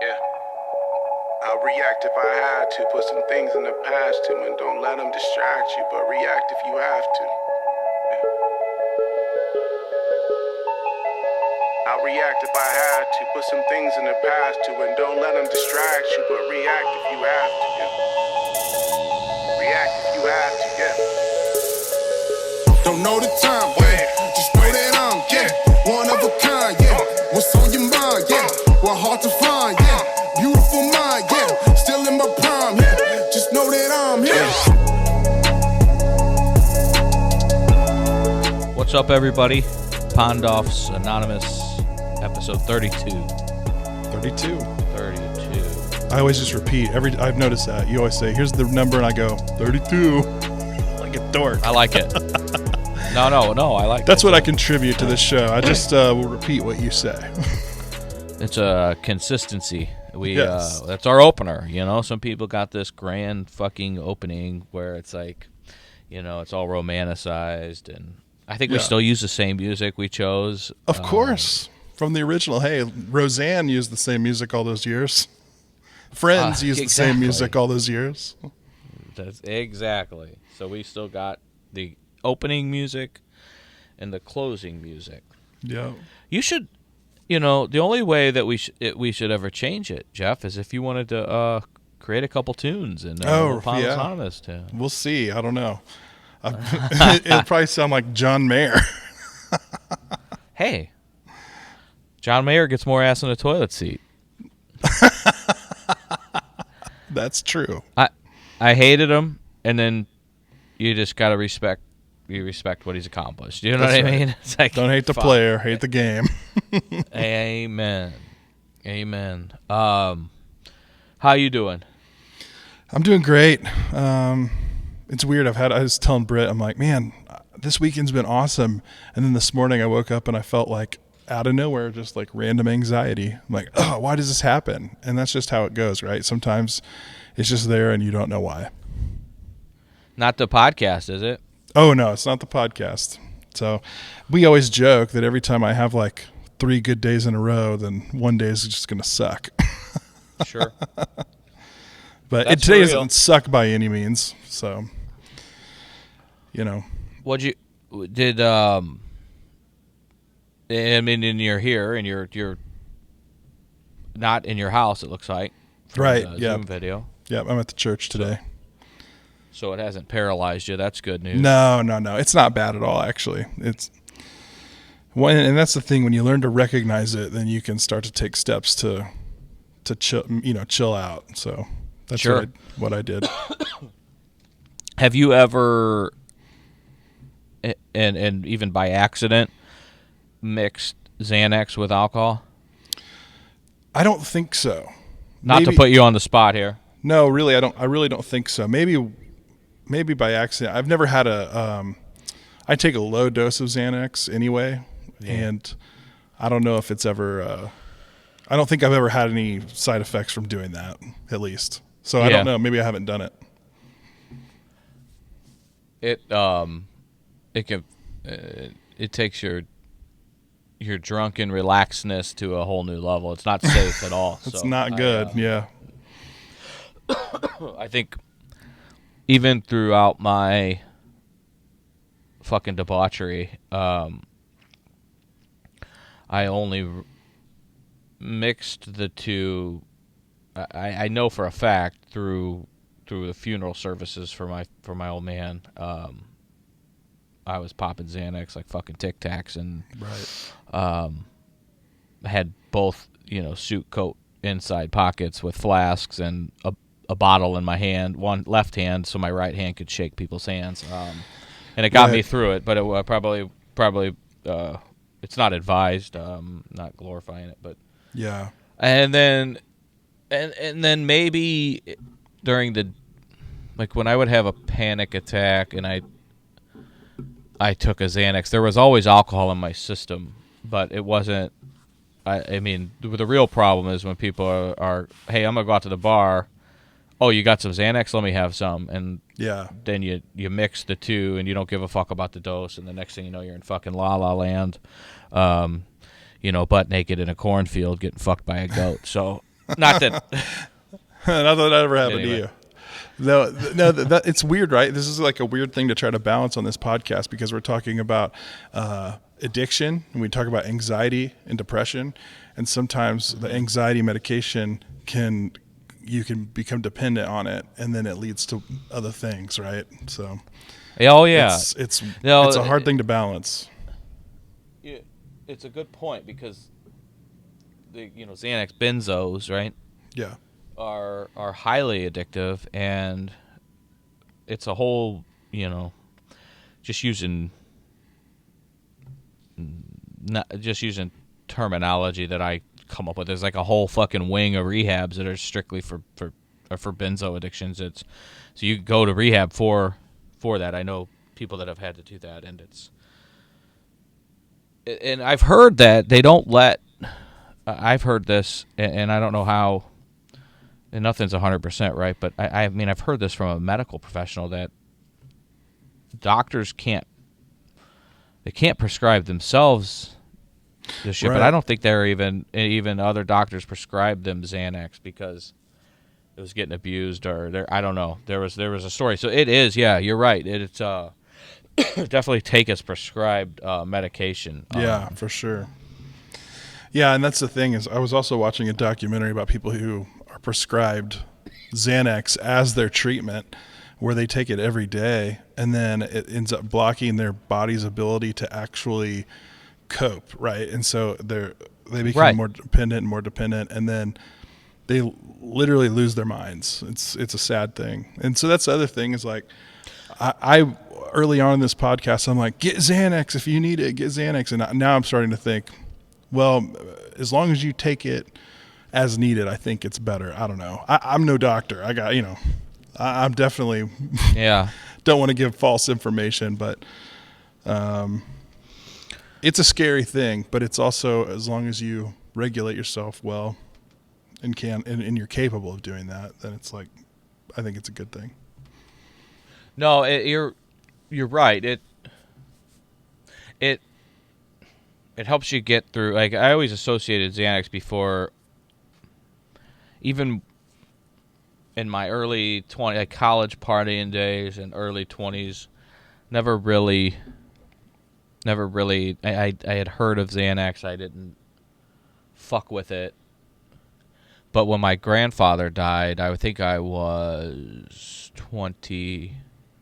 Yeah. I'll react if I had to. Put some things in the past too, and don't let them distract you, but react if you have to. Yeah. I'll react if I had to. Put some things in the past too, and don't let them distract you, but react if you have to. Yeah. React if you have to. Yeah. Don't know the time, yeah. Just know that I'm, one of a kind, What's on your mind, What hard to find, Beautiful mind, Still in my prime, Just know that I'm here. What's up, everybody? Pondoff's Anonymous, episode 32. 32. 32. I always just repeat. I've noticed that. You always say, here's the number, and I go, 32. Like a dork. I like it. No, I like That's it. what I contribute to this show. I just will repeat what you say. It's a consistency. Yes. That's our opener, you know? Some people got this grand fucking opening where it's like, you know, it's all romanticized, and I think we still use the same music we chose. Of course. From the original. Hey, Roseanne used the same music all those years. Friends used the same music all those years. That's exactly. So we still got the opening music and the closing music. Yeah. You should, you know, the only way that we should ever change it, Jeff, is if you wanted to create a couple tunes and Anonymous tune. We'll see. I don't know. It'll probably sound like John Mayer. Hey, John Mayer gets more ass in a toilet seat. That's true. I hated him, and then you just gotta respect what he's accomplished. You know what I mean? It's like, don't hate the player, hate the game. Amen. How you doing? I'm doing great. It's weird. I was telling Britt, I'm like, man, this weekend's been awesome. And then this morning I woke up and I felt like out of nowhere, just like random anxiety. I'm like, oh, why does this happen? And that's just how it goes, right? Sometimes it's just there and you don't know why. Not the podcast, is it? Oh, no, it's not the podcast. So we always joke that every time I have like 3 good days in a row, then one day is just going to suck. Sure. But today doesn't suck by any means. So, you know. I mean, and you're here and you're not in your house, it looks like. Right, yeah. Zoom video. Yeah, I'm at the church today. So it hasn't paralyzed you. That's good news. No. It's not bad at all, actually. And that's the thing. When you learn to recognize it, then you can start to take steps to chill out. So that's sure. what I did. Have you ever, and even by accident, mixed Xanax with alcohol? I don't think so. Not to put you on the spot here. No, really, I really don't think so. Maybe by accident. I've never had I take a low dose of Xanax anyway, and I don't know if it's ever. I don't think I've ever had any side effects from doing that, at least. So I don't know. Maybe I haven't done it. It takes your drunken relaxedness to a whole new level. It's not safe at all. It's not good. Yeah. I think even throughout my fucking debauchery, I only mixed the two. I know for a fact through the funeral services for my old man. I was popping Xanax like fucking Tic Tacs, and had both, suit coat inside pockets with flasks and a bottle in my hand, one left hand, so my right hand could shake people's hands, and it got me through it. But it probably it's not advised. Not glorifying it, but yeah. And then maybe during when I would have a panic attack and I took a Xanax, there was always alcohol in my system, but it wasn't. I mean, the real problem is when people are, hey, I'm gonna go out to the bar. Oh, you got some Xanax? Let me have some. And then you mix the two, and you don't give a fuck about the dose, and the next thing you know, you're in fucking La La Land, butt naked in a cornfield getting fucked by a goat. So Not that. Not that ever happened Anyway. to you. No, it's weird, right? This is like a weird thing to try to balance on this podcast because we're talking about addiction and we talk about anxiety and depression, and sometimes the anxiety medication you can become dependent on it, and then it leads to other things, right? So, Oh yeah. it's No, a hard thing to balance. It's a good point because the Xanax benzos, right, Yeah, are highly addictive, and it's a whole just using terminology that I come up with. There's like a whole fucking wing of rehabs that are strictly for benzo addictions. It's so you go to rehab for that. I know people that have had to do that, and I've heard that they don't let. I've heard this, and I don't know how. And nothing's 100% right, but I mean I've heard this from a medical professional that doctors can't prescribe themselves this shit, right. but I don't think they're even other doctors prescribed them Xanax because it was getting abused or I don't know. There was a story. So it is, yeah, you're right. It's definitely take as prescribed medication. Yeah, for sure. Yeah, and that's the thing is I was also watching a documentary about people who are prescribed Xanax as their treatment where they take it every day and then it ends up blocking their body's ability to actually cope, right? And so they become Right. more dependent and then they literally lose their minds. It's a sad thing. And so that's the other thing is like I early on in this podcast I'm like, get Xanax if you need it, get Xanax, and now I'm starting to think, well, as long as you take it as needed, I think it's better. I don't know. I'm no doctor. I got, I'm definitely Yeah. don't want to give false information, but it's a scary thing. But it's also as long as you regulate yourself well and and you're capable of doing that, then it's like I think it's a good thing. No, you're right. It helps you get through. Like I always associated Xanax before, even in my early college partying days and early 20s. Never really. I had heard of Xanax. I didn't fuck with it. But when my grandfather died, I think I was 20,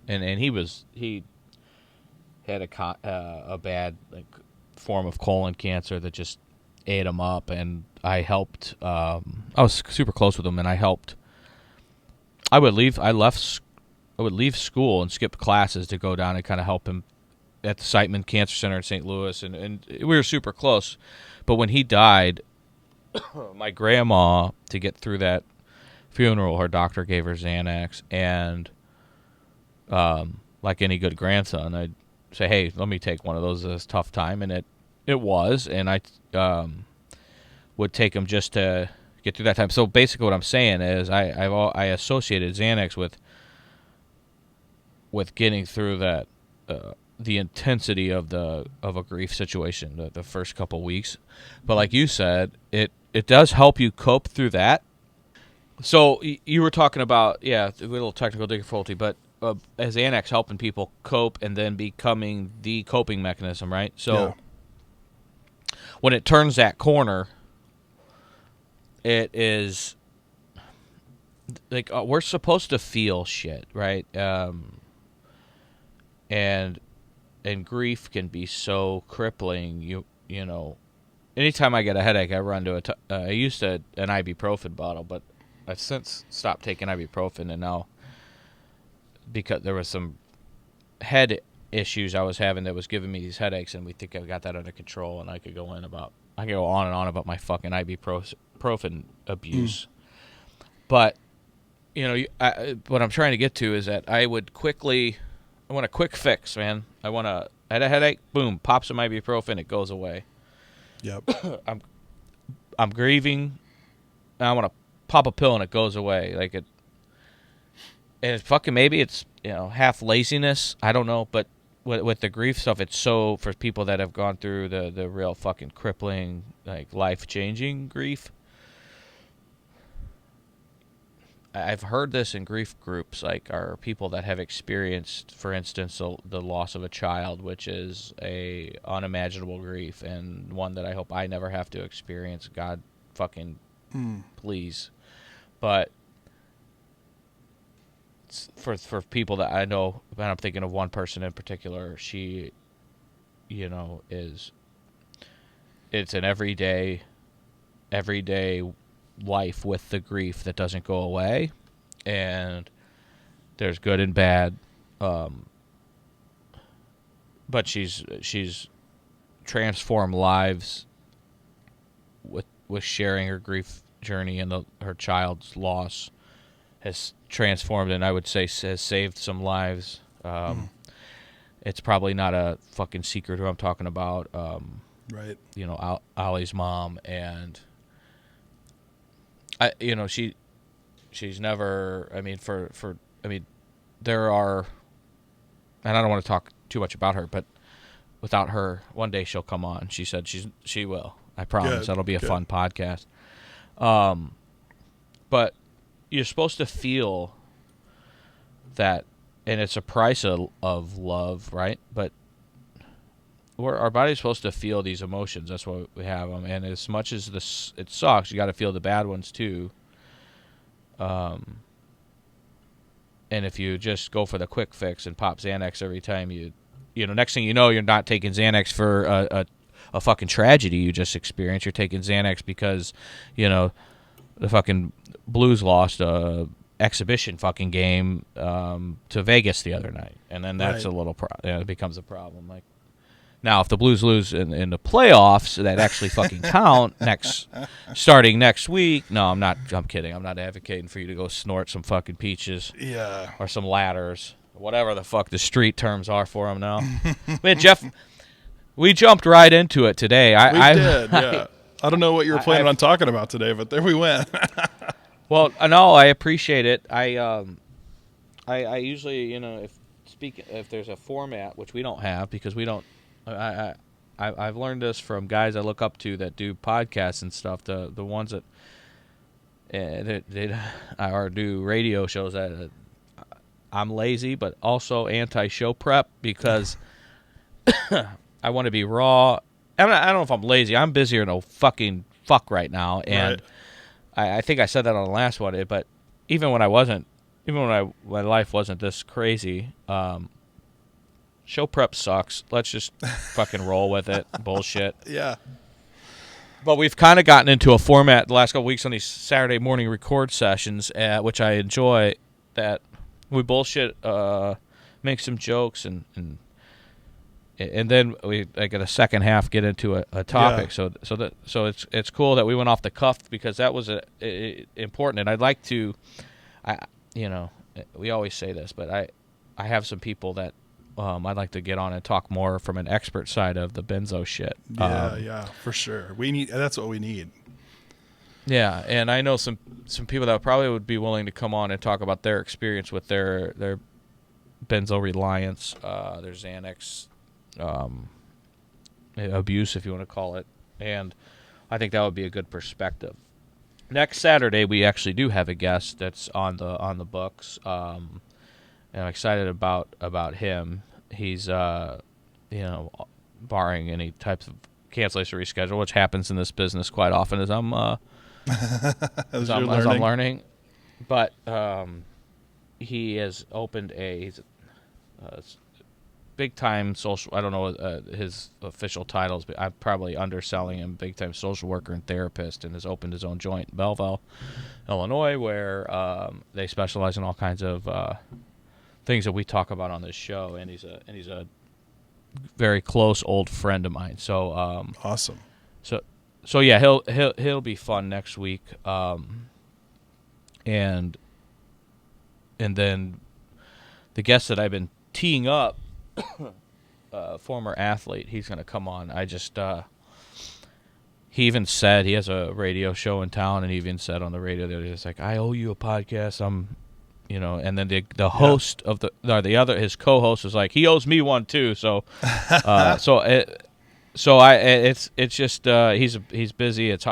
and he had a bad form of colon cancer that just ate him up, and I helped. I was super close with him, and I helped. I would leave school and skip classes to go down and kind of help him at the Siteman Cancer Center in St. Louis, and we were super close. But when he died, my grandma, to get through that funeral, her doctor gave her Xanax, and like any good grandson, I'd say, "Hey, let me take one of those this tough time," and it was, and I would take them just to get through that time. So basically, what I'm saying is, I associated Xanax with getting through that the intensity of a grief situation the first couple weeks. But like you said, it does help you cope through that. So you were talking about, a little technical difficulty, but as Xanax helping people cope and then becoming the coping mechanism, right? So when it turns that corner, it is like we're supposed to feel shit, right? And grief can be so crippling. You know, anytime I get a headache, I run to I used to an ibuprofen bottle, but I've since stopped taking ibuprofen, and now because there was some head issues I was having that was giving me these headaches, and we think I've got that under control, and I could go on and on about my fucking ibuprofen abuse. But what I'm trying to get to is that I want a quick fix, man. I had a headache, boom, pop some ibuprofen, it goes away. Yep. I'm grieving, and I want to pop a pill and it goes away. And it's fucking, maybe it's half laziness, I don't know, but with the grief stuff, it's so, for people that have gone through the real fucking crippling, like life changing grief, I've heard this in grief groups, like, are people that have experienced, for instance, the loss of a child, which is a unimaginable grief, and one that I hope I never have to experience. God fucking please. But for people that I know, and I'm thinking of one person in particular, she, it's an everyday life with the grief that doesn't go away, and there's good and bad, but she's transformed lives with sharing her grief journey, and her child's loss has transformed, and I would say has saved some lives. It's probably not a fucking secret who I'm talking about. Right. Ollie's mom, and she's never. I mean, there are, and I don't want to talk too much about her, but without her, one day she'll come on. She said she will. I promise. Good, That'll be a good. fun podcast. But you're supposed to feel that, and it's a price of love, right? But our body's supposed to feel these emotions. That's why we have them. And as much as it sucks, you got to feel the bad ones too. And if you just go for the quick fix and pop Xanax every time next thing you know, you're not taking Xanax for a fucking tragedy you just experienced. You're taking Xanax because, the fucking Blues lost a exhibition fucking game to Vegas the other night, and then that's Right. a little it becomes a problem. Like, now if the Blues lose in the playoffs that actually fucking count starting next week, no, I'm kidding. I'm not advocating for you to go snort some fucking peaches Yeah. or some ladders, whatever the fuck the street terms are for them now. Man, Jeff, we jumped right into it today. We did, yeah. I don't know what you were planning on talking about today, but there we went. Well, no, I appreciate it. I usually, if there's a format, which we don't have because we don't. I've learned this from guys I look up to that do podcasts and stuff. The ones that or do radio shows. I'm lazy, but also anti-show prep because I want to be raw. I don't know if I'm lazy. I'm busier than a fucking fuck right now, and I think I said that on the last one. But even when I wasn't, my life wasn't this crazy. Show prep sucks. Let's just fucking roll with it. Bullshit. Yeah. But we've kind of gotten into a format the last couple weeks on these Saturday morning record sessions, which I enjoy. That we bullshit, make some jokes, and then we like in the second half get into a topic. Yeah. So it's cool that we went off the cuff because that was important. And I'd like to, we always say this, but I have some people that I'd like to get on and talk more from an expert side of the benzo shit. Yeah, for sure. That's what we need. Yeah, and I know some people that probably would be willing to come on and talk about their experience with their benzo reliance, their Xanax abuse, if you want to call it, and I think that would be a good perspective. Next Saturday, we actually do have a guest that's on the books, and I'm excited about him. He's barring any types of cancellation or reschedule, which happens in this business quite often, as I'm learning. But he has opened he's a big time social. I don't know his official titles, but I'm probably underselling him. Big time social worker and therapist, and has opened his own joint in Belleville, Illinois, where they specialize in all kinds of things that we talk about on this show. And he's a very close old friend of mine. So Awesome. So yeah, he'll be fun next week. And then the guest that I've been teeing up, former athlete, he's going to come on. He even said he has a radio show in town, and he even said on the radio that he's like, I owe you a podcast. And then the host of his co-host was like, he owes me one too. So, it's just he's busy. It's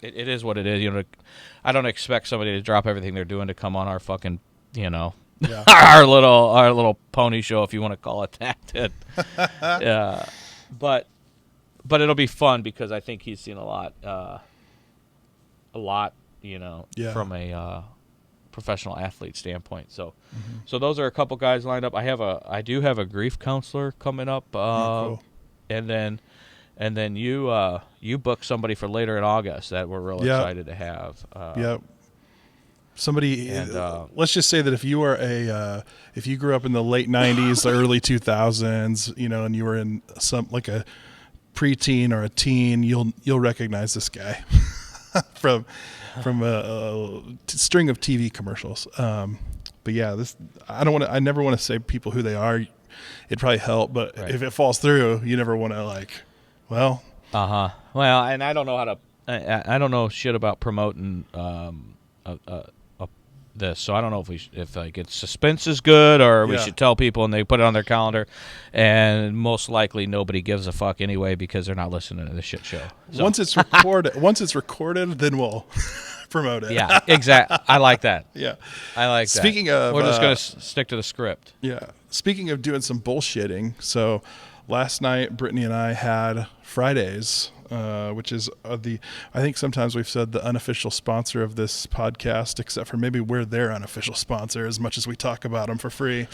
it is what it is. You know, I don't expect somebody to drop everything they're doing to come on our fucking, Yeah. our little pony show, if you want to call it that. Yeah, but it'll be fun because I think he's seen a lot, Yeah. from a professional athlete standpoint. So, so those are a couple guys lined up. I do have a grief counselor coming up, Cool. and then you book somebody for later in August that we're real excited to have. Yep. Somebody, And, let's just say that if you were if you grew up in the late '90s, the early 2000s, and you were in like a preteen or a teen, you'll recognize this guy from a string of TV commercials. But yeah, I never want to say people who they are. It'd probably help, but if it falls through, you never want to well, and I don't know how to. I don't know shit about promoting this, so I don't know if it's suspense is good or we should tell people and they put it on their calendar, and most likely nobody gives a fuck anyway because they're not listening to the shit show. So. Once it's recorded, then we'll promote it. Yeah, exactly. I like that. Yeah, I like that. Speaking of, we're just gonna stick to the script. Yeah. Speaking of doing some bullshitting, so last night Brittany and I had Fridays, which is I think sometimes we've said the unofficial sponsor of this podcast, except for maybe we're their unofficial sponsor as much as we talk about them for free.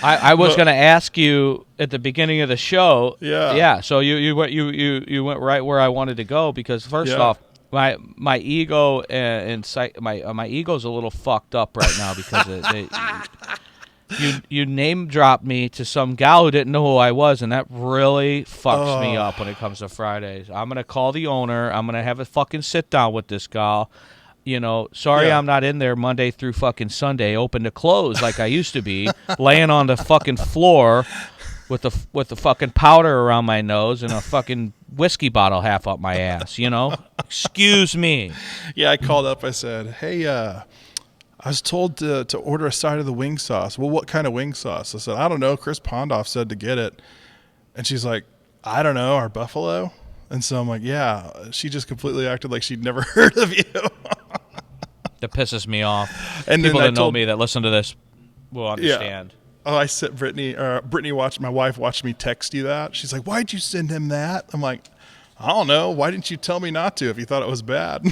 I was going to ask you at the beginning of the show. Yeah. So you went right where I wanted to go because first off, my ego my ego's a little fucked up right now because you name dropped me to some gal who didn't know who I was, and that really fucks me up when it comes to Fridays. I'm gonna call the owner. I'm gonna have a fucking sit down with this gal. Sorry I'm not in there Monday through fucking Sunday, open to close like I used to be, laying on the fucking floor with the fucking powder around my nose and a fucking whiskey bottle half up my ass. Excuse me. Yeah, I called up. I said, "Hey, I was told to order a side of the wing sauce." "Well, what kind of wing sauce?" I said, "I don't know. Chris Pondoff said to get it." And she's like, "I don't know, our buffalo?" And so I'm like, yeah. She just completely acted like she'd never heard of you. That pisses me off. And people then that know me that listen to this will understand. Yeah. Oh, I sent Brittany watched, my wife watched me text you that. She's like, "Why'd you send him that?" I'm like, "I don't know. Why didn't you tell me not to if you thought it was bad?"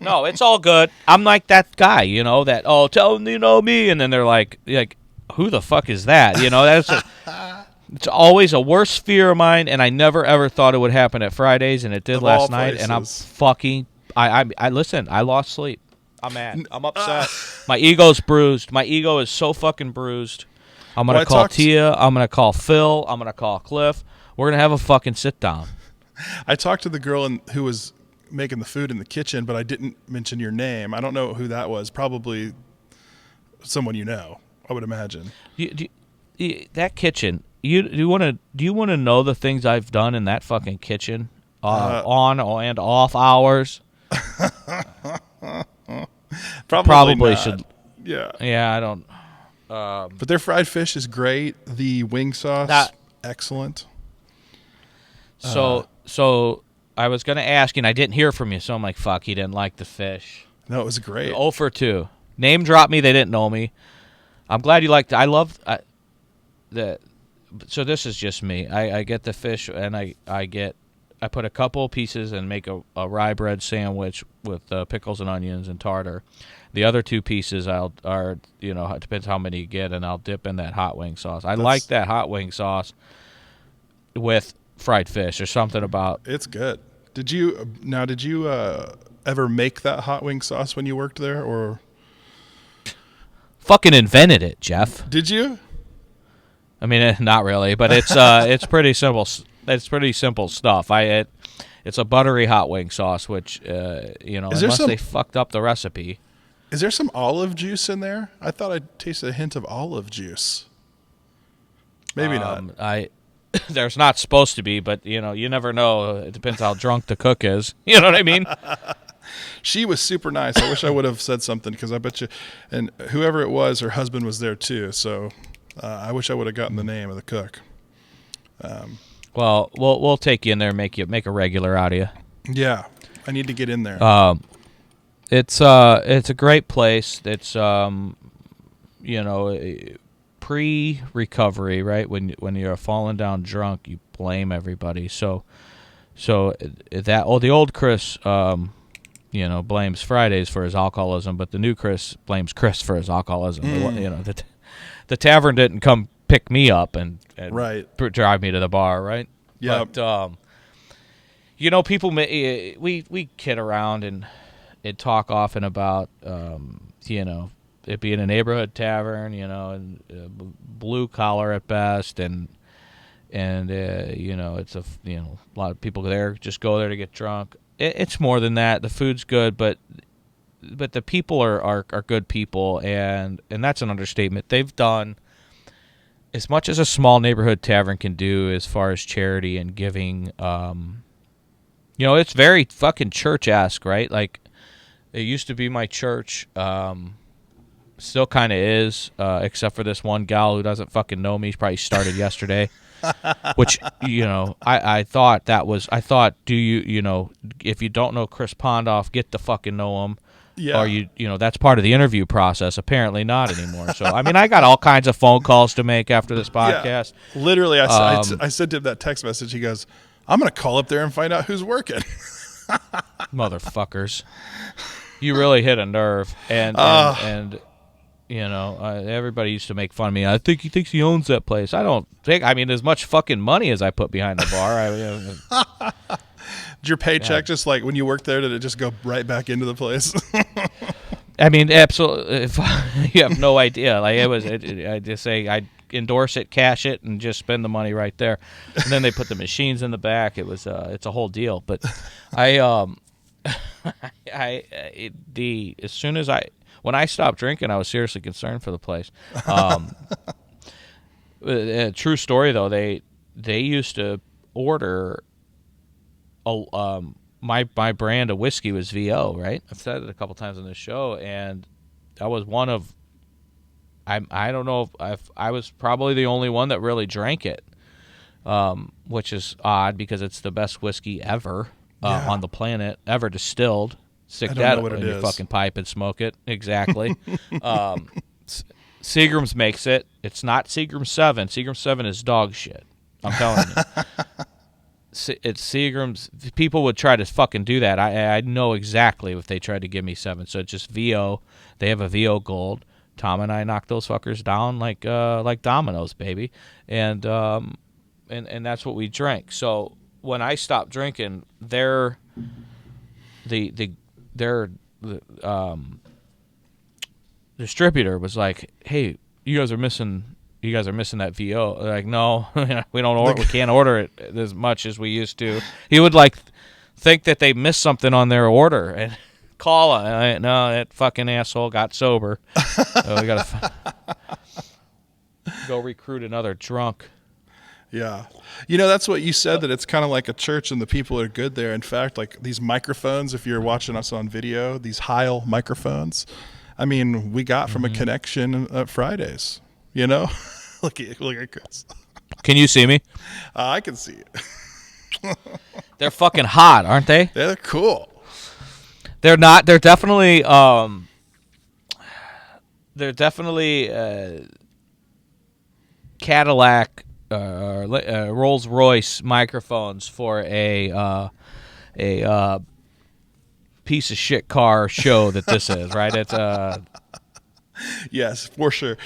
No, it's all good. I'm like that guy, that, tell them you know me. And then they're like, who the fuck is that? It's always a worse fear of mine, and I never, ever thought it would happen at Fridays, and it did last night, and I'm fucking, listen, I lost sleep. I'm mad. I'm upset. My ego's bruised. My ego is so fucking bruised. I'm going to call Tia. I'm going to call Phil. I'm going to call Cliff. We're going to have a fucking sit down. I talked to the girl who was making the food in the kitchen, but I didn't mention your name. I don't know who that was. Probably someone I would imagine. That kitchen. Do you want to know the things I've done in that fucking kitchen, on and off hours? Probably should. Yeah. Yeah, I don't. But their fried fish is great. The wing sauce, excellent. So I was going to ask you, and I didn't hear from you, so I'm like, fuck, he didn't like the fish. No, it was great. 0 for 2. Name dropped me, they didn't know me. I'm glad you liked it. I love that. So this is just me. I get the fish, and I put a couple pieces and make a rye bread sandwich with pickles and onions and tartar. The other 2 pieces it depends how many you get, and I'll dip in that hot wing sauce. I like that hot wing sauce with fried fish or something about. It's good. Did you ever make that hot wing sauce when you worked there, or fucking invented it, Jeff? Did you? I mean, not really, but it's pretty simple. It's pretty simple stuff. It's a buttery hot wing sauce, which unless they fucked up the recipe. Is there some olive juice in there? I thought I tasted a hint of olive juice. Maybe not. There's not supposed to be, but you never know. It depends how drunk the cook is. You know what I mean? She was super nice. I wish I would have said something, because I bet you, and whoever it was, her husband was there too. So I wish I would have gotten the name of the cook. Well, we'll take you in there and make a regular out of you. Yeah, I need to get in there. It's a great place. It's pre-recovery, right? When you're falling down drunk, you blame everybody. So the old Chris, blames Fridays for his alcoholism, but the new Chris blames Chris for his alcoholism. The tavern didn't come pick me up and right. drive me to the bar, right? Yeah. But people we kid around and talk often about it being a neighborhood tavern, and blue collar at best, and it's a lot of people there just go there to get drunk. It's more than that. The food's good, but the people are good people, and that's an understatement. They've done as much as a small neighborhood tavern can do as far as charity and giving. It's very fucking church-esque, right? Like, it used to be my church. Still kind of is, except for this one gal who doesn't fucking know me. She probably started yesterday. Which, I thought, if you don't know Chris Pondoff, get to fucking know him. Yeah. Or that's part of the interview process. Apparently not anymore. So, I mean, I got all kinds of phone calls to make after this podcast. Yeah. Literally, I sent him that text message. He goes, I'm going to call up there and find out who's working. Motherfuckers. You really hit a nerve. And everybody used to make fun of me. I think he thinks he owns that place. I don't think. I mean, as much fucking money as I put behind the bar. Did your paycheck just like when you worked there? Did it just go right back into the place? I mean, absolutely. You have no idea. Like I just say I endorse it, cash it, and just spend the money right there. And then they put the machines in the back. It's a whole deal. But when I stopped drinking, I was seriously concerned for the place. True story though, they used to order my brand of whiskey was VO, right? I've said it a couple times on this show, and that was one of I don't know if I was probably the only one that really drank it, which is odd because it's the best whiskey ever on the planet, ever distilled. Stick that in your fucking pipe and smoke it. Exactly. Seagram's makes it. It's not Seagram 7. Seagram 7 is dog shit. I'm telling you. It's Seagram's. People would try to fucking do that. I know exactly if they tried to give me 7. So it's just VO. They have a VO Gold. Tom and I knocked those fuckers down like dominoes, baby. And that's what we drank. So when I stopped drinking, their distributor was like, "Hey, you guys are missing that VO." They're like, "No, we don't order. We can't order it as much as we used to." He would think that they missed something on their order and call. No, that fucking asshole got sober. So we gotta go recruit another drunk. Yeah. That's what you said, that it's kind of like a church and the people are good there. In fact, like these microphones, if you're watching us on video, these Heil microphones, I mean, we got from a connection at Fridays, Look at Chris. Can you see me? I can see it. They're fucking hot, aren't they? They're cool. They're not. They're definitely Cadillac Rolls Royce microphones for a piece of shit car show that this is, right? It's yes, for sure.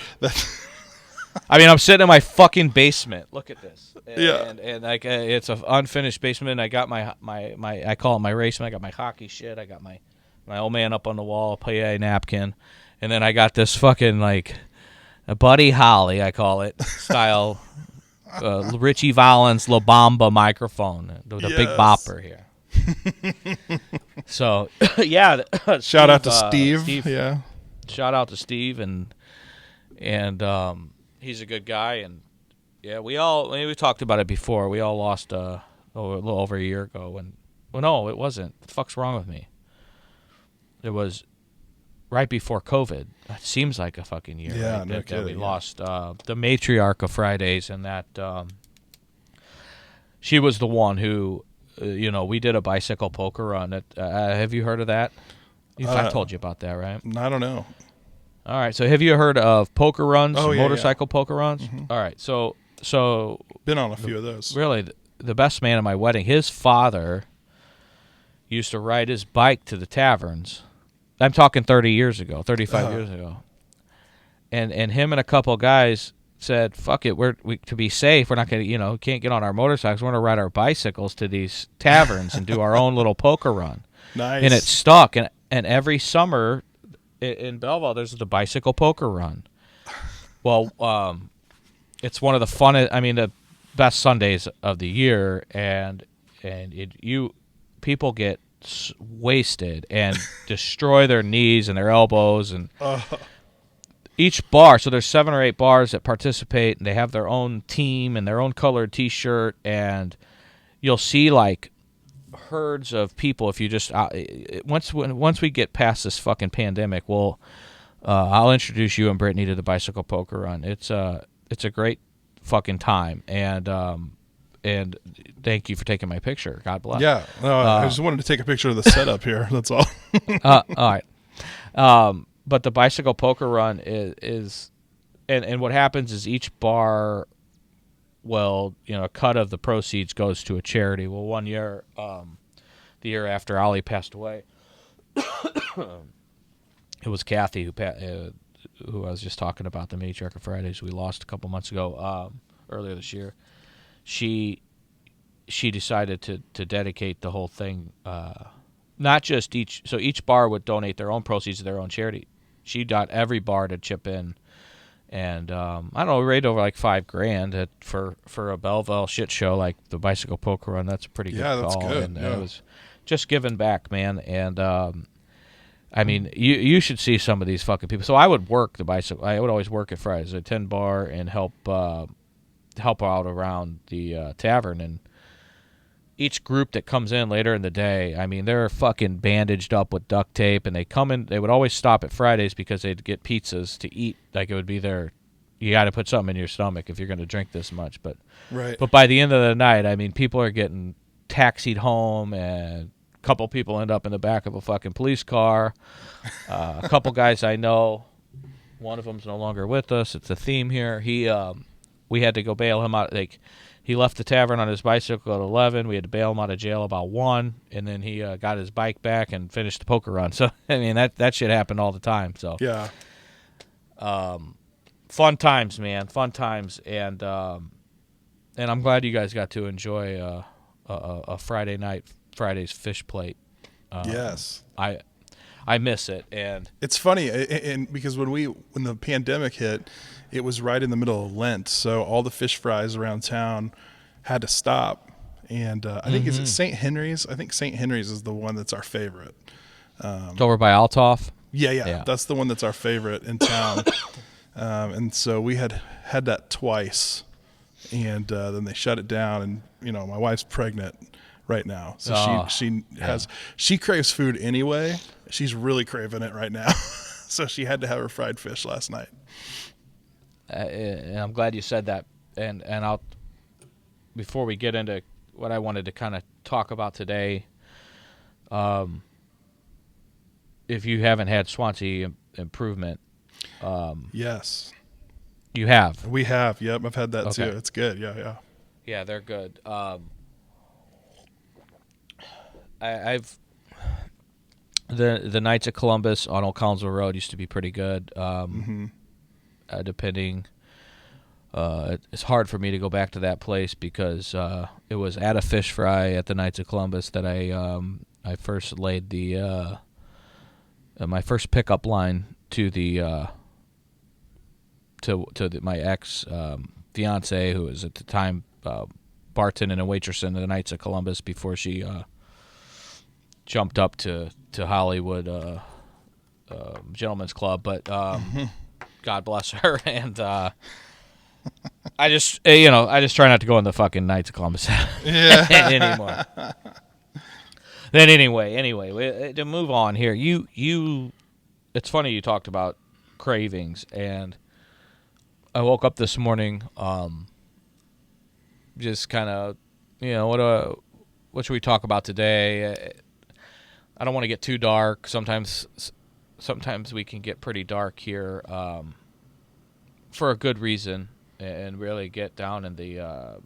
I mean, I'm sitting in my fucking basement. Look at this. And like it's an unfinished basement. I got my I call it my basement. I got my hockey shit. I got my old man up on the wall, PA napkin, and then I got this fucking like a Buddy Holly, I call it, style Richie Valens La Bamba microphone, the big bopper here. So yeah, shout out to Steve. Yeah, shout out to Steve and he's a good guy, and yeah, we talked about it before. We all lost a little over a year ago, no, it wasn't. What the fuck's wrong with me? It was right before COVID. It seems like a fucking year. Yeah, right? no that kidding, we lost the matriarch of Fridays, and that she was the one who we did a bicycle poker run. Have you heard of that? I've told you about that, right? I don't know. All right. So have you heard of poker runs, Oh, yeah, motorcycle poker runs? Mm-hmm. All right. So been on a few of those. Really, the best man at my wedding, his father used to ride his bike to the taverns. I'm talking 30 years ago, 35 years ago. And him and a couple guys said, "Fuck it, to be safe, we're not going to, can't get on our motorcycles. We're going to ride our bicycles to these taverns and do our own little poker run." Nice. And it stuck. And every summer in Belleville, there's the bicycle poker run. Well, it's one of the the best Sundays of the year, and people get wasted and destroy their knees and their elbows and. Each bar, so there's 7 or 8 bars that participate, and they have their own team and their own colored T-shirt, and you'll see like herds of people. If you just once we get past this fucking pandemic, I'll introduce you and Brittany to the bicycle poker run. It's a great fucking time, and thank you for taking my picture. God bless. Yeah, no, I just wanted to take a picture of the setup here. That's all. All right. But the bicycle poker run is and what happens is each bar, a cut of the proceeds goes to a charity. Well, one year, the year after Ollie passed away, it was Kathy who I was just talking about, the matriarch of Fridays we lost a couple months ago, earlier this year. She decided to dedicate the whole thing, not just each bar would donate their own proceeds to their own charity. She got every bar to chip in, and I don't know, we raised over like $5,000 for a Belleville shit show like the bicycle poker run. That's a pretty good call. That's good. And it was just giving back, man. And you should see some of these fucking people. So I would work the bicycle. I would always work at Fridays, a 10 bar, and help out around the tavern. And each group that comes in later in the day, they're fucking bandaged up with duct tape, and they would always stop at Fridays because they'd get pizzas to eat. Like, it would be you got to put something in your stomach if you're going to drink this much. But right. But by the end of the night, people are getting taxied home, and a couple people end up in the back of a fucking police car. A couple guys I know, one of them's no longer with us. It's a theme here. We had to go bail him out. He left the tavern on his bicycle at 11. We had to bail him out of jail about 1, and then he got his bike back and finished the poker run. So, that shit happened all the time. So, yeah. Fun times, man. Fun times. And I'm glad you guys got to enjoy a Friday's fish plate. Yes. I miss it. And it's funny, and because when the pandemic hit, it was right in the middle of Lent, so all the fish fries around town had to stop. And I think is it St. Henry's? I think St. Henry's is the one that's our favorite. It's over by Althoff. Yeah, that's the one that's our favorite in town. And so we had that twice, and then they shut it down. And my wife's pregnant right now, so she craves food anyway. She's really craving it right now, so she had to have her fried fish last night. And I'm glad you said that. And I'll, before we get into what I wanted to kind of talk about today, if you haven't had Swansea Improvement, yes, you have. We have. Yep, I've had that Okay. too. It's good. Yeah. Yeah, they're good. I've the Knights of Columbus on Old Collinsville Road used to be pretty good. Depending, it's hard for me to go back to that place because it was at a fish fry at the Knights of Columbus that I first laid the my first pickup line to my ex fiance, who was at the time bartending and waitressing at the Knights of Columbus before she jumped up to Hollywood Gentlemen's Club. But God bless her, and I just try not to go in the fucking Knights of Columbus anymore. Then anyway, to move on here, it's funny you talked about cravings, and I woke up this morning, just kind of, what should we talk about today? I don't want to get too dark. Sometimes we can get pretty dark here for a good reason, and really get down in the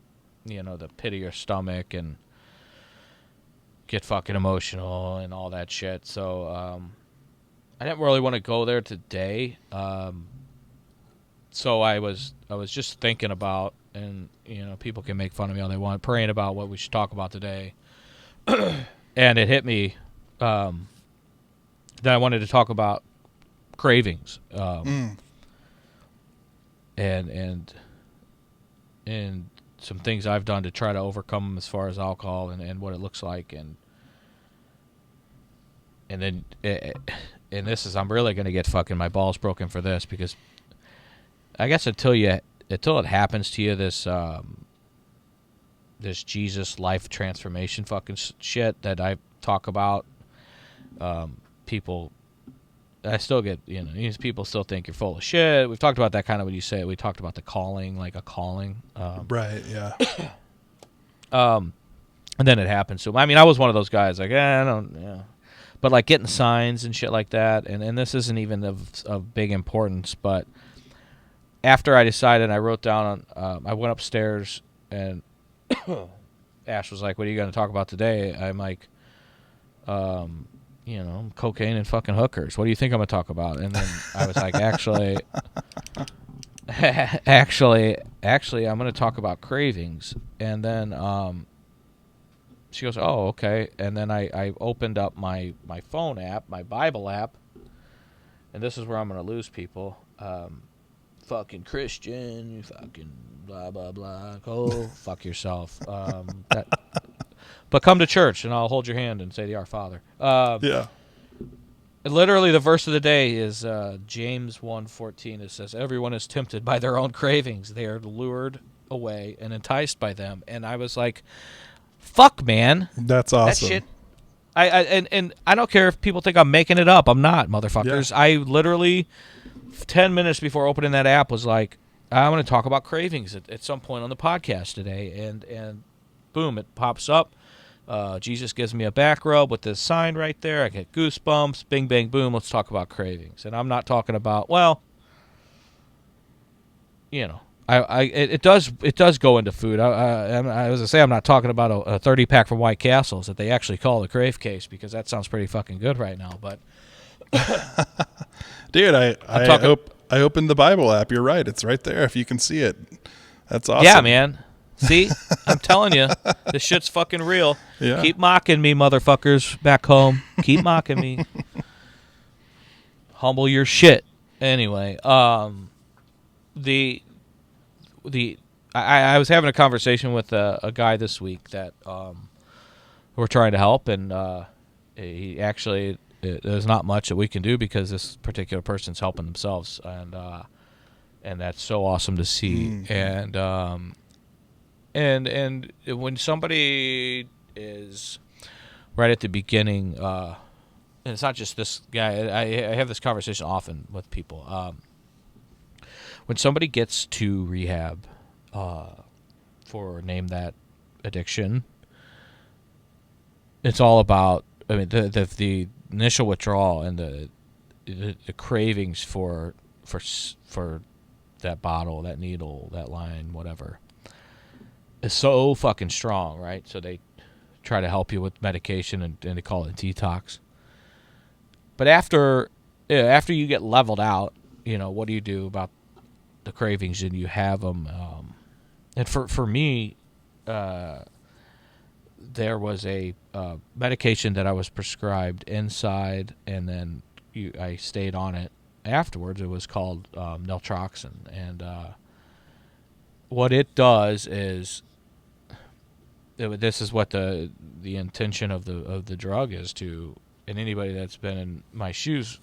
the pit of your stomach and get fucking emotional and all that shit. So I didn't really want to go there today. So I was just thinking about, and people can make fun of me all they want, praying about what we should talk about today. And it hit me that I wanted to talk about cravings, and some things I've done to try to overcome them as far as alcohol and what it looks like, and then and this is, I'm really gonna get fucking my balls broken for this, because I guess until it happens to you, this Jesus life transformation fucking shit that I talk about, people, I still get, people still think you're full of shit. We've talked about that kind of when you say it. We talked about the calling, like a calling. Right, yeah. And then it happens. So, I mean, I was one of those guys, like, I don't, but like getting signs and shit like that, and this isn't even of big importance, but after I decided, I wrote down, I went upstairs, and Ash was like, what are you going to talk about today? I'm like, cocaine and fucking hookers. What do you think I'm going to talk about? And then I was like, actually, I'm going to talk about cravings. And then she goes, oh, okay. And then I opened up my phone app, my Bible app, and this is where I'm going to lose people. Fucking Christian, you fucking blah, blah, blah. Go fuck yourself. But come to church, and I'll hold your hand and say the Our Father. Yeah. Literally, the verse of the day is James 1:14. It says, everyone is tempted by their own cravings. They are lured away and enticed by them. And I was like, fuck, man. That's awesome. That shit. And I don't care if people think I'm making it up. I'm not, motherfuckers. Yeah. I literally, 10 minutes before opening that app, was like, I'm going to talk about cravings at some point on the podcast today. And boom, it pops up. Jesus gives me a back rub with this sign right there. I get goosebumps. Bing, bang, boom. Let's talk about cravings. And I'm not talking about, well, it does go into food. I was gonna say, I'm not talking about a 30-pack from White Castles that they actually call the Crave Case, because that sounds pretty fucking good right now. But dude, I opened the Bible app. You're right. It's right there if you can see it. That's awesome. Yeah, man. See? I'm telling you, this shit's fucking real. Yeah. Keep mocking me, motherfuckers, back home. Keep mocking me. Humble your shit. Anyway, I was having a conversation with a guy this week that we're trying to help, and he actually, there's not much that we can do because this particular person's helping themselves, and that's so awesome to see. Mm-hmm. And when somebody is right at the beginning, and it's not just this guy, I have this conversation often with people. When somebody gets to rehab for, name that, addiction, it's all about, I mean, the initial withdrawal and the cravings for that bottle, that needle, that line, whatever, is so fucking strong, right? So they try to help you with medication, and they call it detox. But after you get leveled out, what do you do about the cravings? And you have them. And for me, there was a medication that I was prescribed inside, and then I stayed on it afterwards. It was called naltrexone, and what it does is, this is what the intention of the drug is to, and anybody that's been in my shoes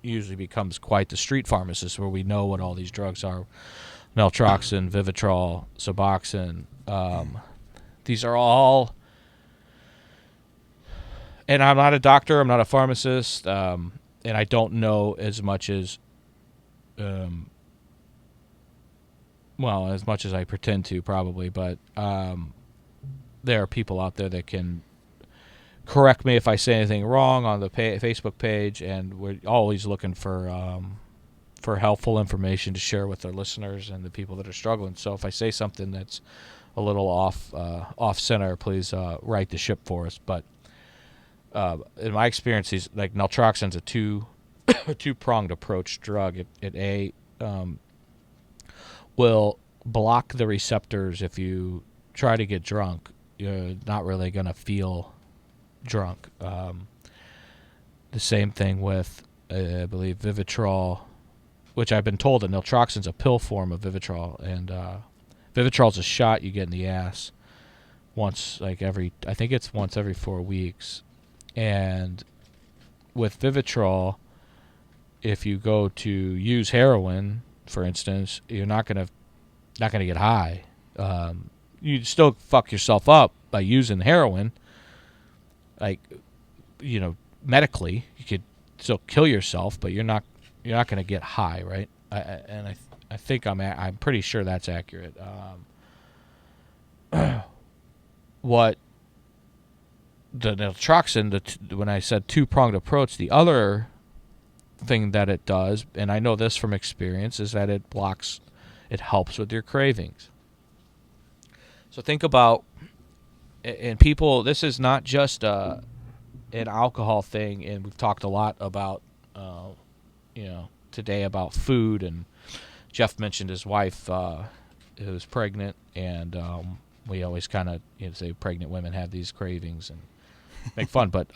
usually becomes quite the street pharmacist, where we know what all these drugs are: naltrexone, Vivitrol, Suboxone. These are all, and I'm not a doctor, I'm not a pharmacist, and I don't know as much as as much as I pretend to, probably, but there are people out there that can correct me if I say anything wrong on the Facebook page, and we're always looking for helpful information to share with our listeners and the people that are struggling. So if I say something that's a little off center, please right the ship for us. But in my experience, these, like naltrexone's a two-pronged approach drug. It will block the receptors. If you try to get drunk, you're not really going to feel drunk. The same thing with, I believe, Vivitrol, which I've been told that naltrexone's a pill form of Vivitrol, and Vivitrol's a shot you get in the ass once every 4 weeks. And with Vivitrol, if you go to use heroin, for instance, you're not gonna get high. You still fuck yourself up by using heroin. Like, medically, you could still kill yourself, but you're not going to get high, right? I think I'm pretty sure that's accurate. What the naltrexone, when I said two-pronged approach, the other thing that it does, and I know this from experience, is that it helps with your cravings. So think about, and people, this is not just an alcohol thing, and we've talked a lot about, today about food, and Jeff mentioned his wife who was pregnant, and we always kind of say pregnant women have these cravings and make fun, but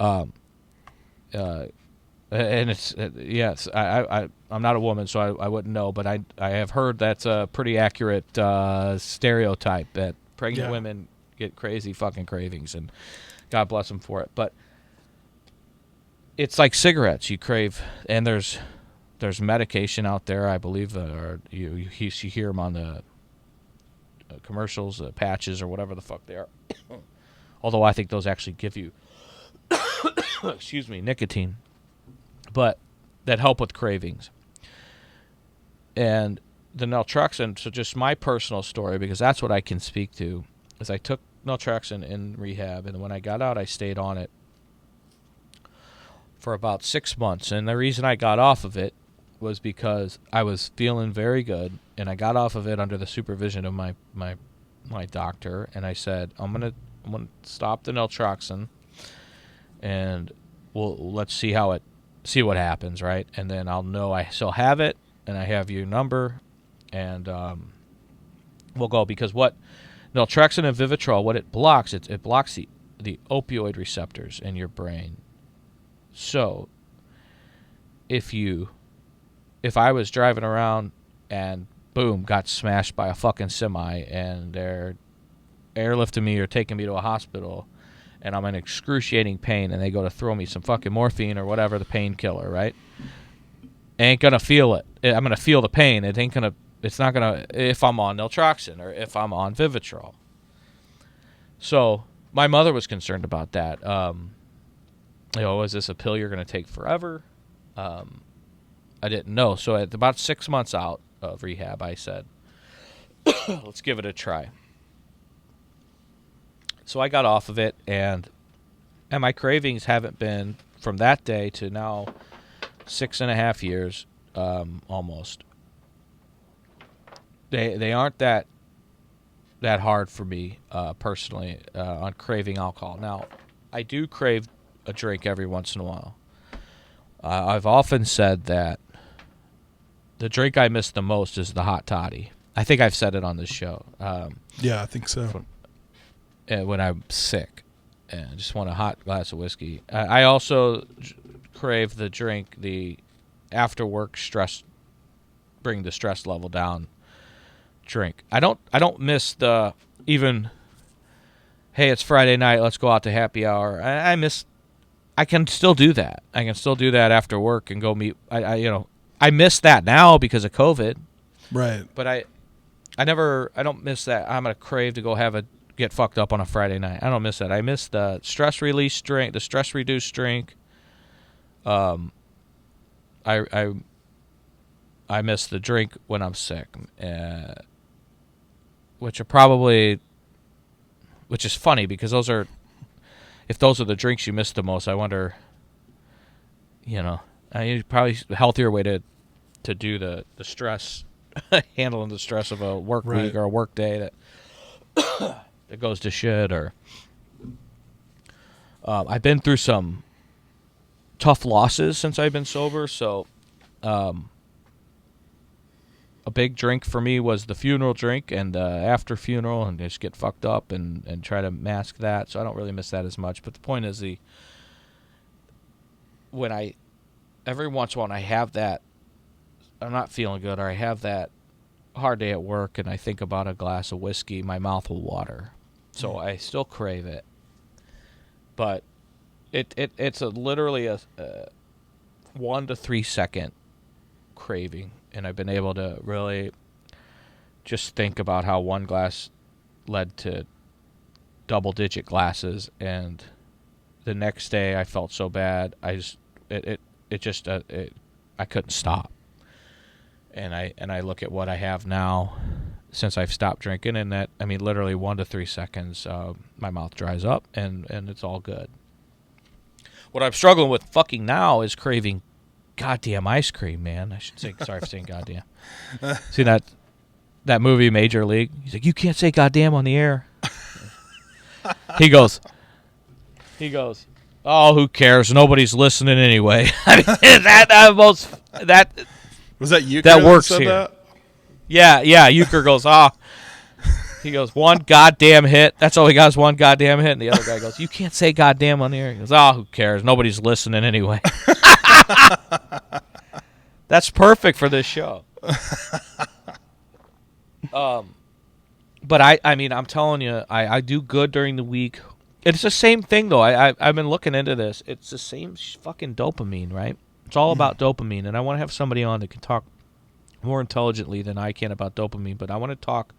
and it's yes, I'm not a woman, so I wouldn't know, but I have heard that's a pretty accurate stereotype that pregnant women get crazy fucking cravings, and God bless them for it. But it's like cigarettes, you crave, and there's medication out there, I believe, or you hear them on the commercials, patches, or whatever the fuck they are. Although I think those actually give you, excuse me, nicotine, but that help with cravings. And the naltrexone, so just my personal story, because that's what I can speak to, is I took naltrexone in rehab, and when I got out, I stayed on it for about 6 months. And the reason I got off of it was because I was feeling very good, and I got off of it under the supervision of my doctor, and I said, I'm gonna stop the naltrexone, and let's see what happens, right? And then I'll know I still have it, and I have your number, and we'll go, because what naltrexone and Vivitrol, what it blocks, it blocks the opioid receptors in your brain. So if I was driving around and boom, got smashed by a fucking semi, and they're airlifting me or taking me to a hospital, and I'm in excruciating pain, and they go to throw me some fucking morphine or whatever, the painkiller, right? I ain't gonna feel it. I'm gonna feel the pain. It's not gonna, if I'm on naltrexone or if I'm on Vivitrol. So my mother was concerned about that. Is this a pill you're gonna take forever? I didn't know. So at about 6 months out of rehab, I said, let's give it a try. So I got off of it, and my cravings haven't been, from that day to now, 6.5 years, almost. They aren't that hard for me personally on craving alcohol. Now, I do crave a drink every once in a while. I've often said that the drink I miss the most is the hot toddy. I think I've said it on this show. Yeah, I think so. When I'm sick and just want a hot glass of whiskey. I also crave the drink, the after work stress, bring the stress level down drink. I don't miss the even, hey, it's Friday night, let's go out to happy hour. I can still do that. I can still do that after work and go meet. I miss that now because of COVID. Right. But I don't miss that. I'm gonna crave to go get fucked up on a Friday night. I don't miss that. I miss the stress release drink, the stress reduced drink. I miss the drink when I'm sick, which are probably which is funny because if those are the drinks you miss the most, I wonder, probably a healthier way to do the stress, handling the stress of a work week or a work day that goes to shit. Or I've been through some tough losses since I've been sober, so a big drink for me was the funeral drink and after funeral, and just get fucked up and try to mask that. So I don't really miss that as much. But the point is, every once in a while I have that, I'm not feeling good, or I have that hard day at work, and I think about a glass of whiskey, my mouth will water. So I still crave it, but it's literally a 1 to 3 second craving. And I've been able to really just think about how one glass led to double-digit glasses, and the next day I felt so bad. I couldn't stop. And I look at what I have now since I've stopped drinking, and that, I mean, literally 1 to 3 seconds, my mouth dries up, and it's all good. What I'm struggling with fucking now is craving goddamn ice cream, man. I should say, sorry for saying goddamn. See that movie Major League? He's like, you can't say goddamn on the air. He goes, oh, who cares? Nobody's listening anyway. I mean, that was that you that works said here. That? Yeah. Euchre goes, he goes, one goddamn hit. That's all he got is one goddamn hit. And the other guy goes, you can't say goddamn on the air. He goes, oh, who cares? Nobody's listening anyway. That's perfect for this show. But I mean, I'm telling you, I do good during the week. It's the same thing, though. I've been looking into this. It's the same fucking dopamine, right? It's all about dopamine, and I want to have somebody on that can talk more intelligently than I can about dopamine, but I want to talk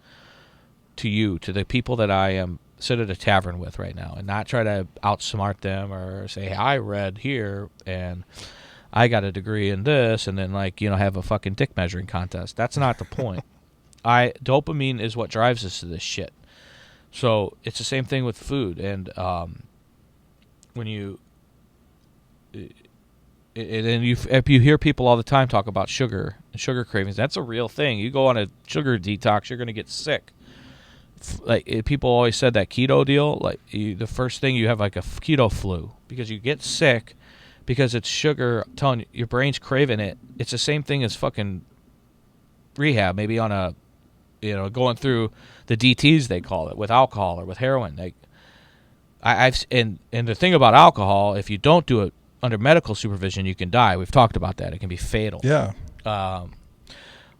to you, to the people that I am sit at a tavern with right now, and not try to outsmart them or say, hey, I read here, and I got a degree in this, and then, have a fucking dick measuring contest. That's not the point. Dopamine is what drives us to this shit. So it's the same thing with food, and when if you hear people all the time talk about sugar and sugar cravings, that's a real thing. You go on a sugar detox, you're going to get sick. People always said that keto deal, the first thing you have like a keto flu because you get sick because it's sugar. I'm telling you, your brain's craving it. It's the same thing as fucking rehab, maybe on a, going through the DTs, they call it, with alcohol or with heroin. And the thing about alcohol, if you don't do it under medical supervision, you can die. We've talked about that. It can be fatal. Yeah.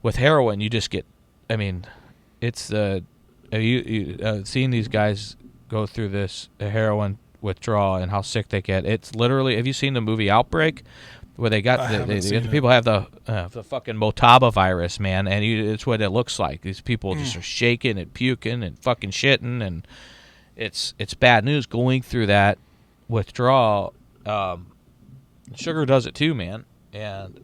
With heroin, you just get, it's the, have you seen these guys go through this heroin withdrawal and how sick they get? It's literally, have you seen the movie Outbreak? Where they got people have the fucking Motaba virus, man, and it's what it looks like. These people just are shaking and puking and fucking shitting, and it's bad news going through that withdrawal. Sugar does it too, man, and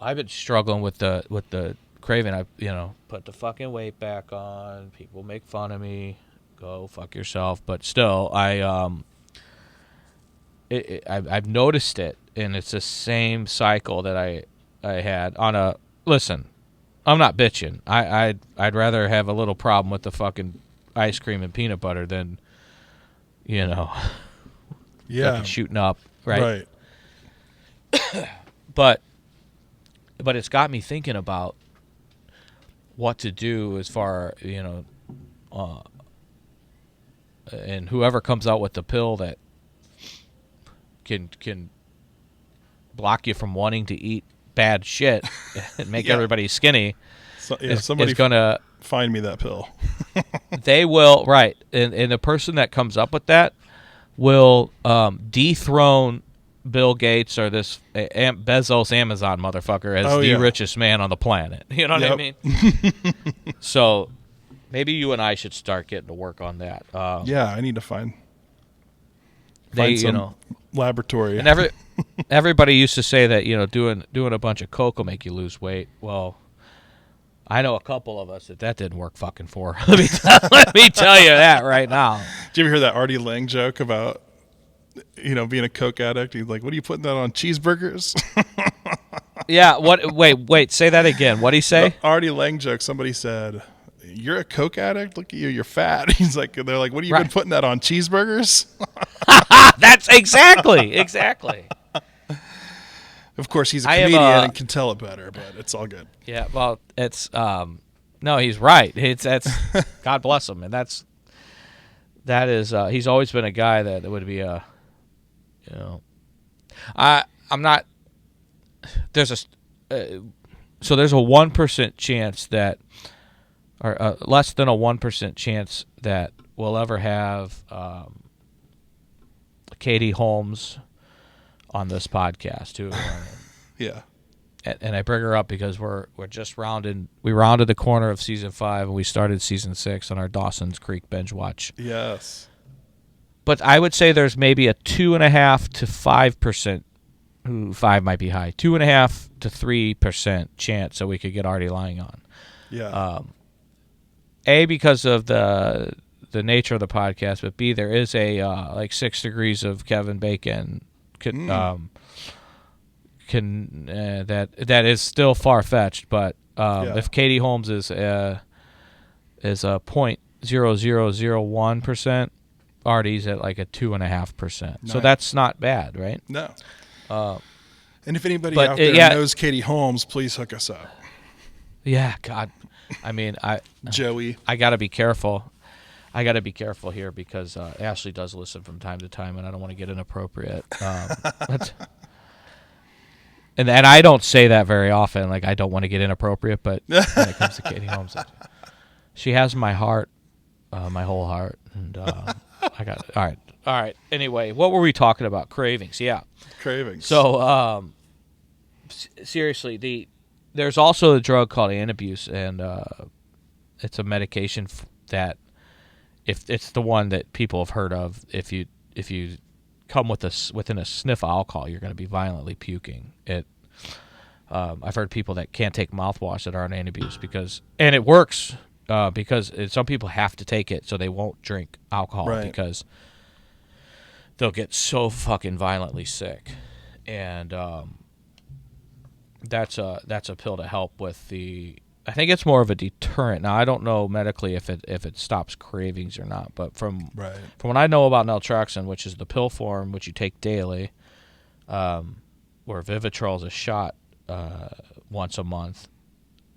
I've been struggling with the craving. I put the fucking weight back on. People make fun of me. Go fuck yourself, but still, I've noticed it. And it's the same cycle that I had on a. Listen, I'm not bitching. I'd rather have a little problem with the fucking ice cream and peanut butter than, fucking shooting up, right? Right. But it's got me thinking about what to do as far, and whoever comes out with the pill that can block you from wanting to eat bad shit and make everybody skinny. Somebody is gonna find me that pill. They will, right? And the person that comes up with that will dethrone Bill Gates or this Bezos Amazon motherfucker as richest man on the planet. You know what I mean? So maybe you and I should start getting to work on that. I need to find some laboratory. And everybody used to say that doing a bunch of coke will make you lose weight. Well, I know a couple of us that didn't work fucking for. Let me tell you that right now. Did you ever hear that Artie Lang joke about, being a Coke addict? He's like, what are you putting that on, cheeseburgers? Yeah, what? Wait, say that again. What'd he say? The Artie Lang joke, somebody said, you're a Coke addict? Look at you, you're fat. They're like, what have you been putting that on, cheeseburgers? That's exactly. Of course, he's a comedian and can tell it better, but it's all good. Yeah, well, it's no, he's right. That's God bless him, and that is he's always been a guy that would be I'm not. There's a 1% chance that, or less than a 1% chance that we'll ever have Katie Holmes on this podcast too. Yeah. And I bring her up because we're just rounded the corner of season 5 and we started season 6 on our Dawson's Creek binge watch. Yes. But I would say there's maybe a 2.5 to 5%. 5 might be high. 2.5 to 3% chance that we could get Artie Lang on. Yeah. A, because of the nature of the podcast, but B, there is a like 6 degrees of Kevin Bacon that is still far fetched. But if Katie Holmes is a 0.0001%, Artie's at like a 2.5%. Nice. So that's not bad, right? No. And if anybody out there knows Katie Holmes, please hook us up. Yeah, God. I mean, Joey. I got to be careful. Here because Ashley does listen from time to time, and I don't want to get inappropriate. And I don't say that very often. Like, I don't want to get inappropriate, but when it comes to Katie Holmes, she has my heart, my whole heart. And I got it. All right. Anyway, what were we talking about? Cravings. Yeah. Cravings. So, seriously, there's also a drug called Antabuse, and it's a medication that, if it's the one that people have heard of, if you come within a sniff of alcohol, you're going to be violently puking. I've heard people that can't take mouthwash that are on Antabuse and it works because some people have to take it so they won't drink alcohol because they'll get so fucking violently sick, and that's a pill to help with the. I think it's more of a deterrent. Now I don't know medically if it stops cravings or not, but from what I know about naltrexone, which is the pill form which you take daily, where Vivitrol is a shot once a month,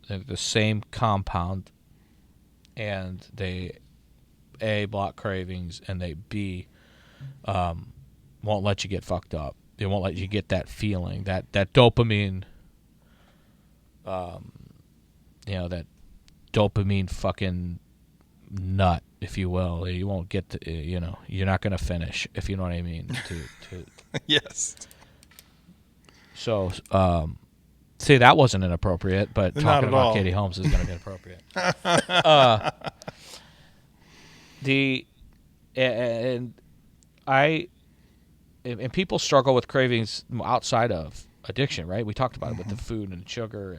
they're the same compound, and they A, block cravings, and they B, won't let you get fucked up. They won't let you get that feeling, that dopamine, that dopamine fucking nut, if you will. You won't get to, you're not going to finish, if you know what I mean. Yes. So, see, that wasn't inappropriate, but Not talking at about all. Katie Holmes is going to be inappropriate. And people struggle with cravings outside of addiction, right? We talked about it with the food and sugar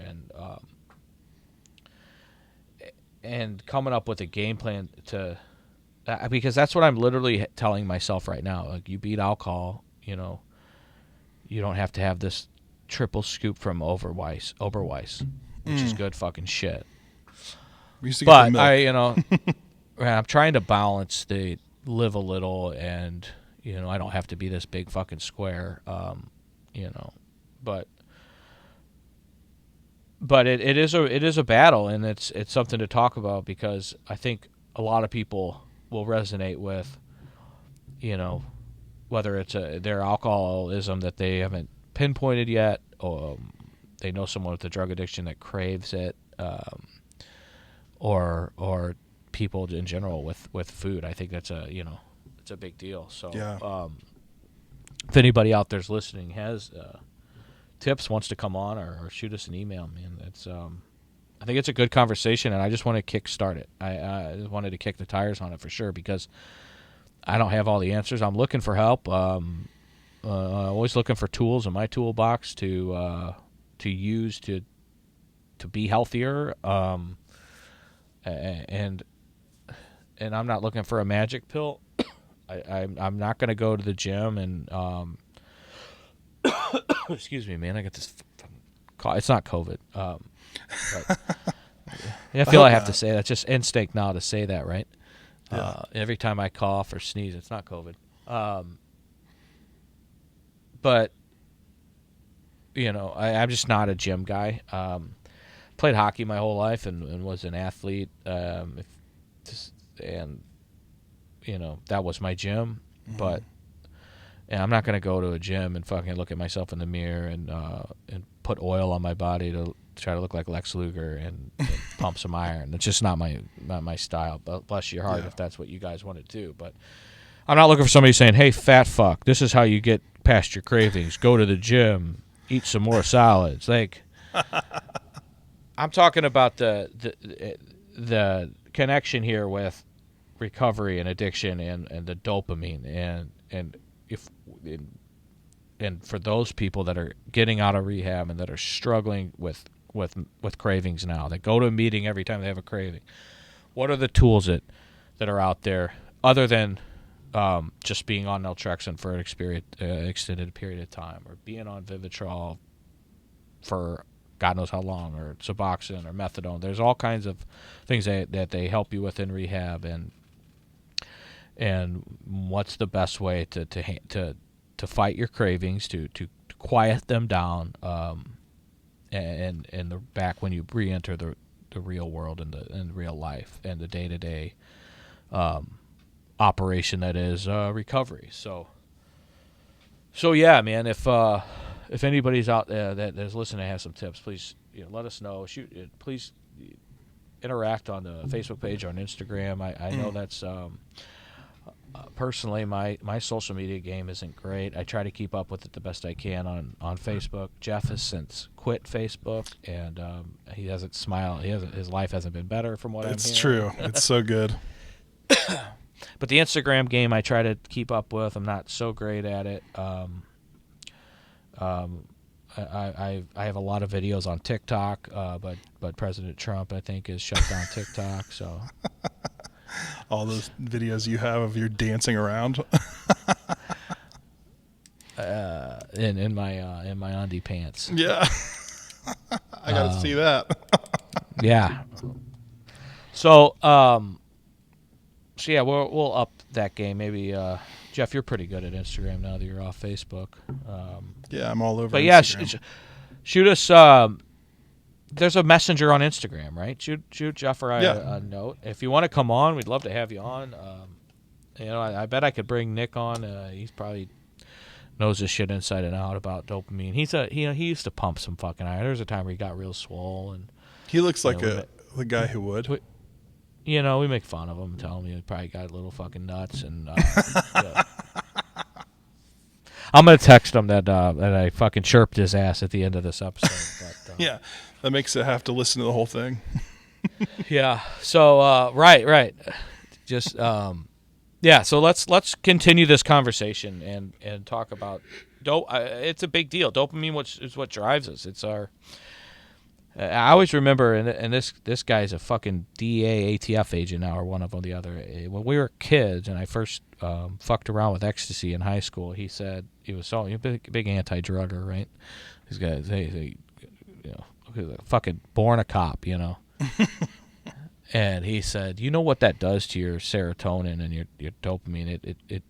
and coming up with a game plan to because that's what I'm literally telling myself right now. Like, you beat alcohol, you don't have to have this triple scoop from Oberweis, which is good fucking shit. We used to get the milk. I'm trying to balance the live a little, and I don't have to be this big fucking square, but it is a battle, and it's something to talk about because I think a lot of people will resonate with, whether it's their alcoholism that they haven't pinpointed yet, or they know someone with a drug addiction that craves it, or people in general with food. I think that's it's a big deal. So if anybody out there's listening has tips, wants to come on or shoot us an email, man, it's I think it's a good conversation, and I just want to kickstart it. I just wanted to kick the tires on it for sure because I don't have all the answers. I'm looking for help. Always looking for tools in my toolbox to use to be healthier. And I'm not looking for a magic pill. I'm not going to go to the gym and excuse me, man. I got this. It's not COVID. But I feel I have to say that. It's just instinct now to say that, right? Yeah. Every time I cough or sneeze, it's not COVID. But I'm just not a gym guy. Played hockey my whole life and was an athlete. And that was my gym. Mm-hmm. But I'm not going to go to a gym and fucking look at myself in the mirror and put oil on my body to try to look like Lex Luger and pump some iron. It's just not my style. But bless your heart if that's what you guys want to do. But I'm not looking for somebody saying, "Hey, fat fuck, this is how you get past your cravings. Go to the gym, eat some more salads." Like, I'm talking about the connection here with recovery and addiction and the dopamine and for those people that are getting out of rehab and that are struggling with cravings now, that go to a meeting every time they have a craving. What are the tools that are out there other than just being on naltrexone for an extended period of time, or being on Vivitrol for God knows how long, or Suboxone or methadone? There's all kinds of things that they help you with in rehab, and what's the best way to fight your cravings, to quiet them down, and back when you re-enter the real world and real life and the day-to-day operation that is recovery. So yeah, man. If anybody's out there that is listening and has some tips, please let us know. Please interact on the Facebook page or on Instagram. I know that's personally my social media game isn't great. I try to keep up with it the best I can on Facebook. Jeff has since quit Facebook, and he doesn't smile. His life hasn't been better from what I'm hearing. It's true. It's so good. But the Instagram game I try to keep up with. I'm not so great at it. I have a lot of videos on TikTok, but President Trump, I think, has shut down TikTok. So all those videos you have of your dancing around in my undie pants. Yeah, I gotta see that. Yeah. So yeah, we'll up that game. Maybe Jeff, you're pretty good at Instagram now that you're off Facebook. Yeah, I'm all over. But Instagram. Yeah, shoot us. There's a messenger on Instagram, right? Shoot Jeff or I a note. If you want to come on, we'd love to have you on. I bet I could bring Nick on. He's probably knows this shit inside and out about dopamine. He used to pump some fucking iron. There was a time where he got real swole, and he looks like the guy who would. We make fun of him, tell him he probably got little fucking nuts, and I'm gonna text him that I fucking chirped his ass at the end of this episode. But, yeah, that makes it have to listen to the whole thing. Yeah. So right. Just yeah. So let's continue this conversation and talk about dope. It's a big deal. Dopamine, which is what drives us. It's our. I always remember, and this guy's a fucking DEA ATF agent now, or one of them, the other. When we were kids, and I first fucked around with ecstasy in high school, he said he was so big anti-drugger, right? These guys, they fucking born a cop, And he said, you know what that does to your serotonin and your dopamine? It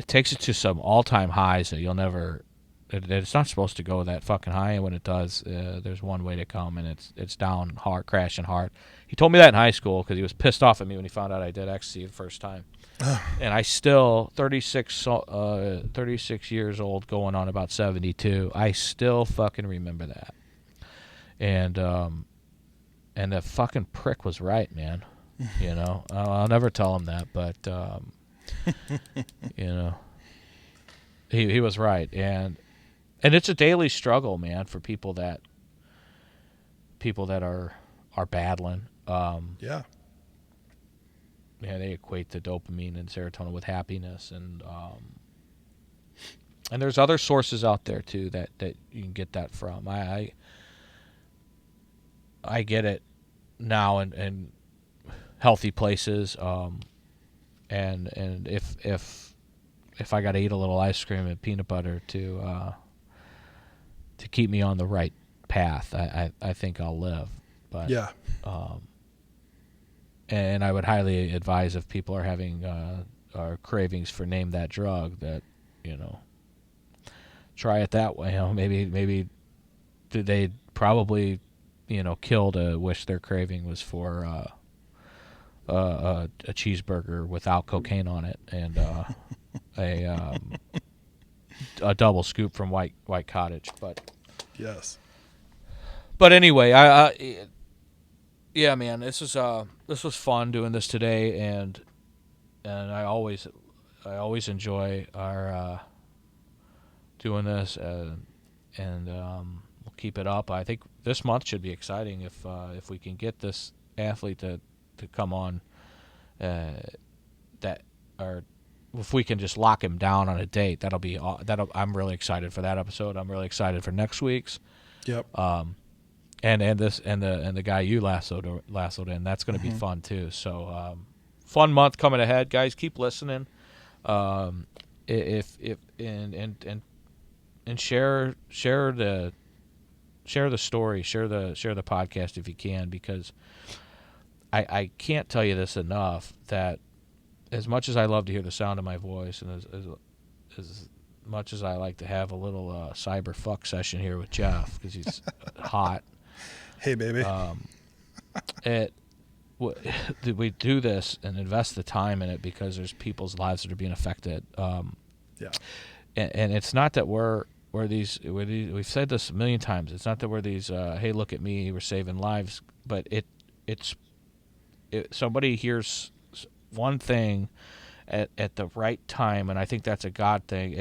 takes it to some all-time highs that you'll never. It's not supposed to go that fucking high, and when it does, there's one way to come, and it's down hard, crashing hard. He told me that in high school because he was pissed off at me when he found out I did ecstasy the first time. And I still, 36 years old, going on about 72, I still fucking remember that. And the fucking prick was right, man. I'll never tell him that, but he was right, and it's a daily struggle, man, for people that are battling. Yeah, they equate the dopamine and serotonin with happiness, and there's other sources out there too that you can get that from. I get it now in healthy places. And if I got to eat a little ice cream and peanut butter to keep me on the right path, I think I'll live. But Yeah. And I would highly advise if people are having cravings for name that drug, that try it that way. Maybe they probably kill to wish their craving was for a cheeseburger without cocaine on it, and a double scoop from White Cottage. But Yes. But anyway, yeah, man, this was fun doing this today, and I always enjoy our doing this, and we'll keep it up. I think this month should be exciting if we can get this athlete to come on, if we can just lock him down on a date, I'm really excited for that episode. I'm really excited for next week's. Yep. And the guy you lassoed in, that's going to be fun too. So fun month coming ahead, guys. Keep listening. If share the story, share the podcast if you can, because I can't tell you this enough, that as much as I love to hear the sound of my voice, and as much as I like to have a little cyber fuck session here with Jeff because he's hot. Hey, baby. We do this and invest the time in it because there's people's lives that are being affected. Yeah. And it's not that we're these. We've said this a million times. It's not that we're these. Hey, look at me, we're saving lives. But it's somebody hears one thing at the right time, and I think that's a God thing.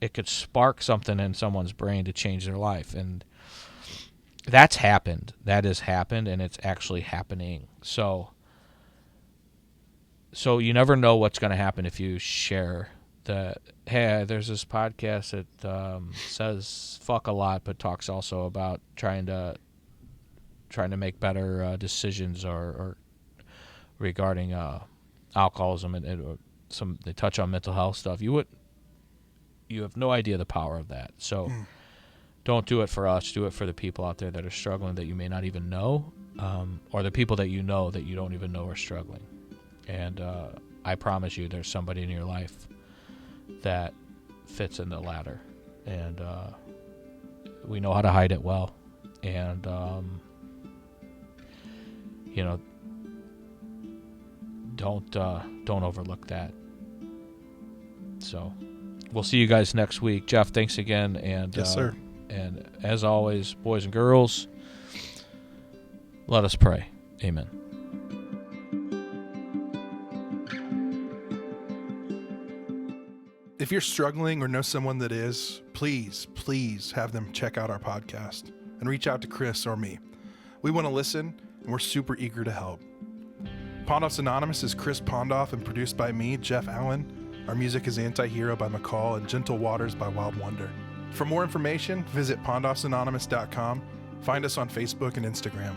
It could spark something in someone's brain to change their life, and that's happened. That has happened, and it's actually happening. So you never know what's going to happen if you share hey, there's this podcast that says fuck a lot, but talks also about trying to make better decisions or regarding alcoholism, and they touch on mental health stuff. You have no idea the power of that. So don't do it for us. Do it for the people out there that are struggling that you may not even know, or the people that you know that you don't even know are struggling. And I promise you, there's somebody in your life that fits in the latter, and we know how to hide it well. And don't overlook that. So we'll see you guys next week. Jeff, thanks again. And yes, sir. And as always, boys and girls, let us pray. Amen. If you're struggling or know someone that is, please have them check out our podcast and reach out to Chris or me. We want to listen, and we're super eager to help. Pondoff's Anonymous is Chris Pondoff and produced by me, Jeff Allen. Our music is Anti-Hero by McCall and Gentle Waters by Wild Wonder. For more information, visit pondoffsanonymous.com. Find us on Facebook and Instagram.